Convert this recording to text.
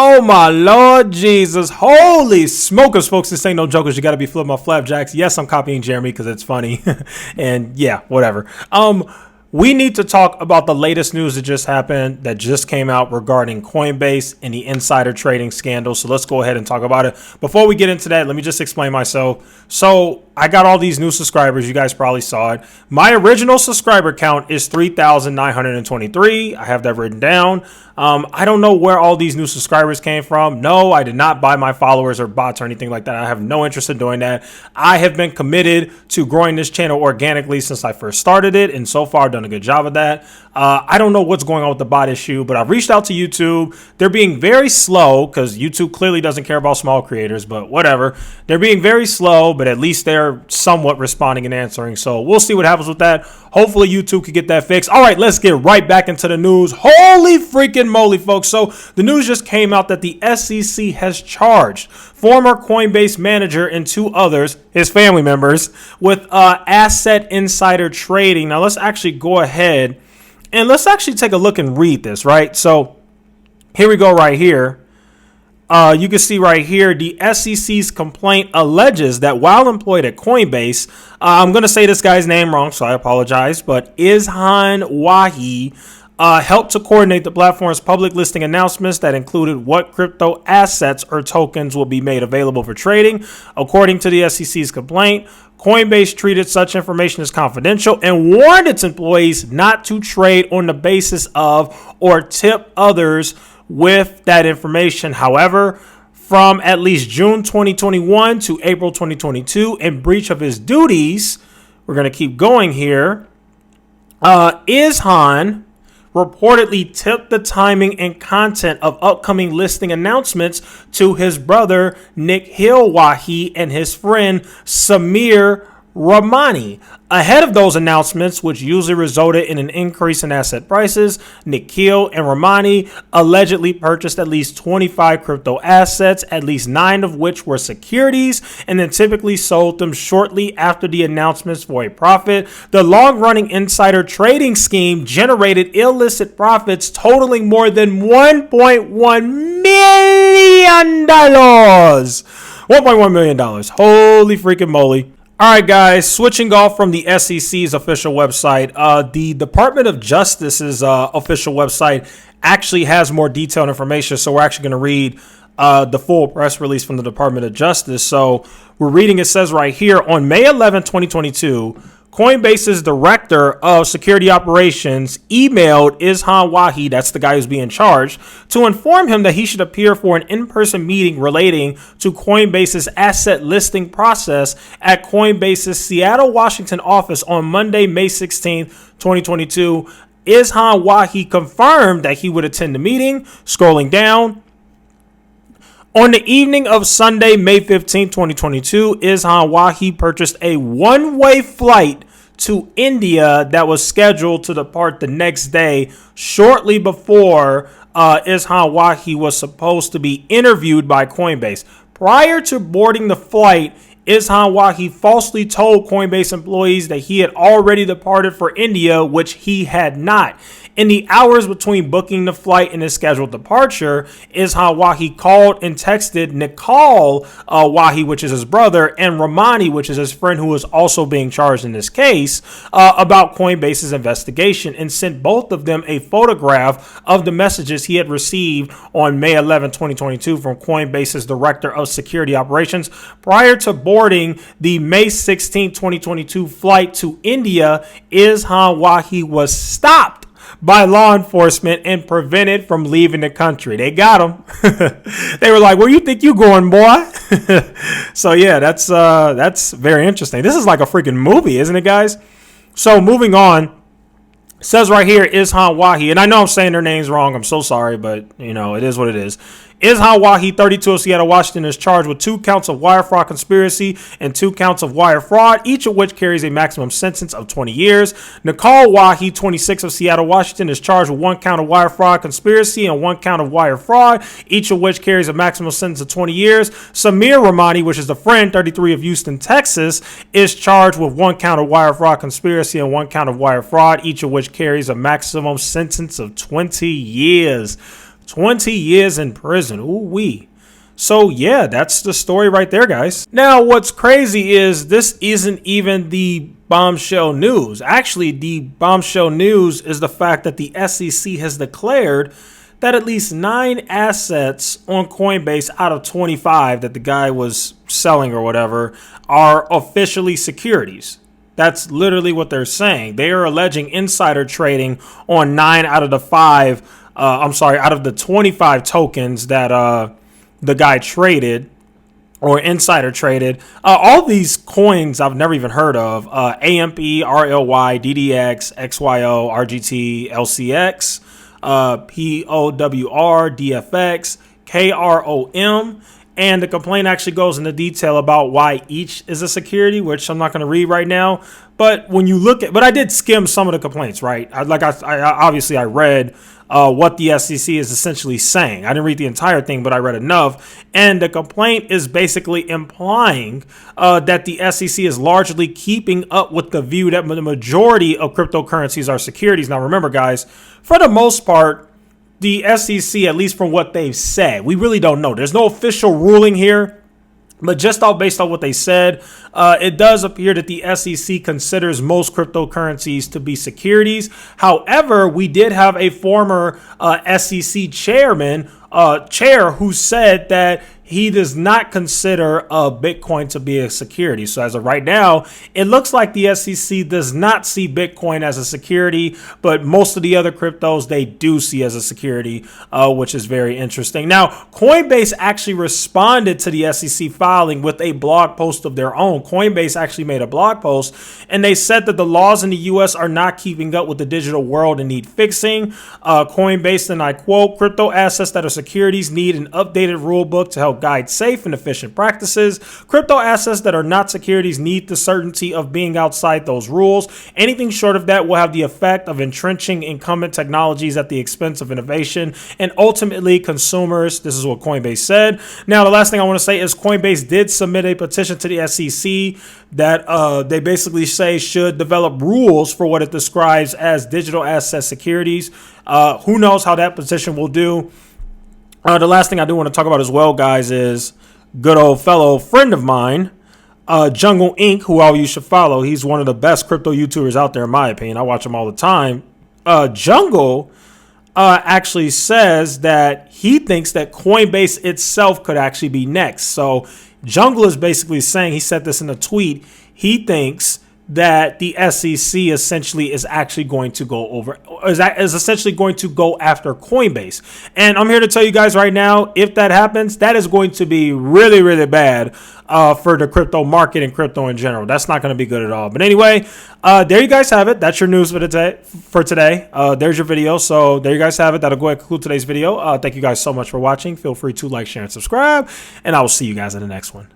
Oh my Lord Jesus. Holy smokers, folks. This ain't no jokers. You got to be flipping my flapjacks. Yes, I'm copying Jeremy because it's funny. And yeah, whatever. We need to talk about the latest news that just happened, that just came out regarding Coinbase and the insider trading scandal. So let's go ahead and talk about it. Before we get into that, let me just explain myself. So I got all these new subscribers. You guys probably saw it. My original subscriber count is 3,923. I have that written down. I don't know where all these new subscribers came from. No, I did not buy my followers or bots or anything like that. I have no interest in doing that. I have been committed to growing this channel organically since I first started it, and so far I've done a good job of that. I don't know what's going on with the bot issue, but I've reached out to YouTube. They're being very slow because YouTube clearly doesn't care about small creators, but whatever. They're being very slow, but at least they're somewhat responding and answering. So we'll see what happens with that. Hopefully YouTube can get that fixed. All right, let's get right back into the news. Holy freaking moly, folks. So the news just came out that the SEC has charged former Coinbase manager and two others, his family members, with asset insider trading. Now let's actually go ahead and let's actually take a look and read this, right? So here we go right here. You can see right here, the SEC's complaint alleges that while employed at Coinbase, I'm going to say this guy's name wrong, so I apologize, but Izhan Wahi helped to coordinate the platform's public listing announcements that included what crypto assets or tokens will be made available for trading. According to the SEC's complaint, Coinbase treated such information as confidential and warned its employees not to trade on the basis of or tip others with that information. However, from at least June 2021 to April 2022, in breach of his duties, we're going to keep going here, Izhan reportedly tipped the timing and content of upcoming listing announcements to his brother Nikhil Wahi and his friend Samir Ramani. Ahead of those announcements, which usually resulted in an increase in asset prices, Nikhil and Ramani allegedly purchased at least 25 crypto assets, at least 9 of which were securities, and then typically sold them shortly after the announcements for a profit. The long-running insider trading scheme generated illicit profits totaling more than $1.1 million. $1.1 million. Holy freaking moly. All right, guys, switching off from the SEC's official website, the Department of Justice's official website actually has more detailed information. So we're actually going to read the full press release from the Department of Justice. So we're reading, it says right here, on May 11, 2022, Coinbase's director of security operations emailed Izhan Wahi, that's the guy who's being charged, to inform him that he should appear for an in-person meeting relating to Coinbase's asset listing process at Coinbase's Seattle, Washington office on Monday, May 16, 2022. Izhan Wahi confirmed that he would attend the meeting. Scrolling down. On the evening of Sunday, May 15, 2022, Izhan Wahi purchased a one-way flight to India that was scheduled to depart the next day, shortly before Izhan Wahi was supposed to be interviewed by Coinbase. Prior to boarding the flight, Izhan Wahi falsely told Coinbase employees that he had already departed for India, which he had not. In the hours between booking the flight and his scheduled departure, Izhan Wahi called and texted Nikhil Wahi, which is his brother, and Ramani, which is his friend who is also being charged in this case, about Coinbase's investigation, and sent both of them a photograph of the messages he had received on May 11, 2022 from Coinbase's director of security operations. Prior to boarding the May 16, 2022 flight to India, Izhan Wahi was stopped by law enforcement and prevented from leaving the country. They got him. They were like, "Where you think you going, boy?" So yeah, that's very interesting. This is like a freaking movie, isn't it, guys? So moving on. Says right here, Izhan Wahi, and I know I'm saying their names wrong. I'm so sorry, but you know, it is what it is. Izhan Wahi, 32 of Seattle, Washington, is charged with 2 counts of wire fraud conspiracy and 2 counts of wire fraud, each of which carries a maximum sentence of 20 years. Nikhil Wahi, 26 of Seattle, Washington, is charged with 1 count of wire fraud conspiracy and 1 count of wire fraud, each of which carries a maximum sentence of 20 years. Samir Ramani, which is the friend, 33 of Houston, Texas, is charged with 1 count of wire fraud conspiracy and 1 count of wire fraud, each of which carries a maximum sentence of 20 years. 20 years in prison. Ooh-wee. So yeah, that's the story right there, guys. Now, what's crazy is this isn't even the bombshell news. Actually, the bombshell news is the fact that the SEC has declared that at least 9 assets on Coinbase out of 25 that the guy was selling or whatever are officially securities. That's literally what they're saying. They are alleging insider trading on 9 out of the 25 tokens that the guy traded or insider traded. All these coins I've never even heard of. AMP, RLY, DDX, XYO, RGT, LCX, POWR, DFX, KROM. And the complaint actually goes into detail about why each is a security, which I'm not going to read right now. But when you look at, but I did skim some of the complaints, right? I obviously read what the SEC is essentially saying. I didn't read the entire thing, but I read enough. And the complaint is basically implying that the SEC is largely keeping up with the view that the majority of cryptocurrencies are securities. Now, remember, guys, for the most part, the SEC, at least from what they've said, we really don't know. There's no official ruling here, but just all based on what they said, it does appear that the SEC considers most cryptocurrencies to be securities. However, we did have a former SEC chair who said that he does not consider Bitcoin to be a security. So as of right now, it looks like the SEC does not see Bitcoin as a security, but most of the other cryptos they do see as a security, which is very interesting. Now, Coinbase actually responded to the SEC filing with a blog post of their own. Coinbase actually made a blog post, and they said that the laws in the U.S. are not keeping up with the digital world and need fixing. Coinbase, and I quote, "Crypto assets that are securities need an updated rule book to help guide safe and efficient practices. Crypto assets that are not securities need the certainty of being outside those rules. Anything short of that will have the effect of entrenching incumbent technologies at the expense of innovation and ultimately consumers." This is what Coinbase said. Now, the last thing I want to say is Coinbase did submit a petition to the SEC that they basically say should develop rules for what it describes as digital asset securities. Who knows how that petition will do? The last thing I do want to talk about as well, guys, is good old fellow friend of mine, Jungle Inc., who all you should follow. He's one of the best crypto YouTubers out there, in my opinion. I watch him all the time. Jungle actually says that he thinks that Coinbase itself could actually be next. So Jungle is basically saying, he said this in a tweet, he thinks that the SEC essentially is actually going to is essentially going to go after Coinbase. And I'm here to tell you guys right now, if that happens, that is going to be really, really bad for the crypto market and crypto in general. That's not going to be good at all. But anyway, there you guys have it. That's your news for today. There's your video. So there you guys have it. That'll go ahead and conclude today's video. Thank you guys so much for watching. Feel free to like, share, and subscribe. And I will see you guys in the next one.